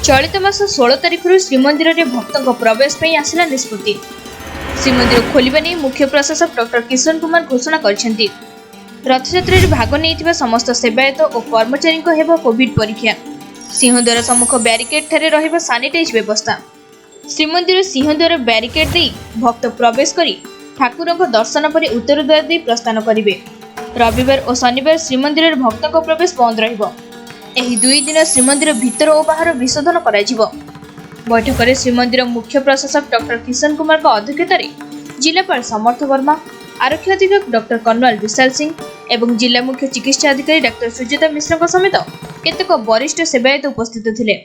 चलित मास 16 तारिख श्रीमंदिर में भक्तों प्रवेश आसला निष्पत्ति। श्रीमंदिर खोलिबा नहीं मुख्य प्रशासक डॉक्टर किशन कुमार घोषणा करछन्ति। रथयात्रा रे भाग नहीं समस्त सेवायत और कर्मचारी को हेबो कोविड परीक्षा। सिंहद्वार सम्मुख बैरिकेड ठारे रहिबो सैनिटाइज व्यवस्था। श्रीमंदिर सिंहद्वार बैरिकेड दे भक्त प्रवेश करी ठाकुर को दर्शन पर उत्तर द्वार दे प्रस्थान करिवे। रविवार और शनिवार श्रीमंदिर भक्तों को प्रवेश बंद रहिबो। एही 2 दिन श्रीमंदिर भीतर और बाहर विशोधन कराजिबो। बैठक में श्रीमंदिर मुख्य प्रशासक डॉक्टर किशन कुमार अध्यक्षतार जिलापाल समर्थ वर्मा, आरक्षी अधीक्षक डॉक्टर कर्नल विशाल सिंह एवं जिला मुख्य चिकित्सा अधिकारी डॉक्टर सुजाता मिश्र समेत केतेक वरिष्ठ सेवायत उपस्थित थिले।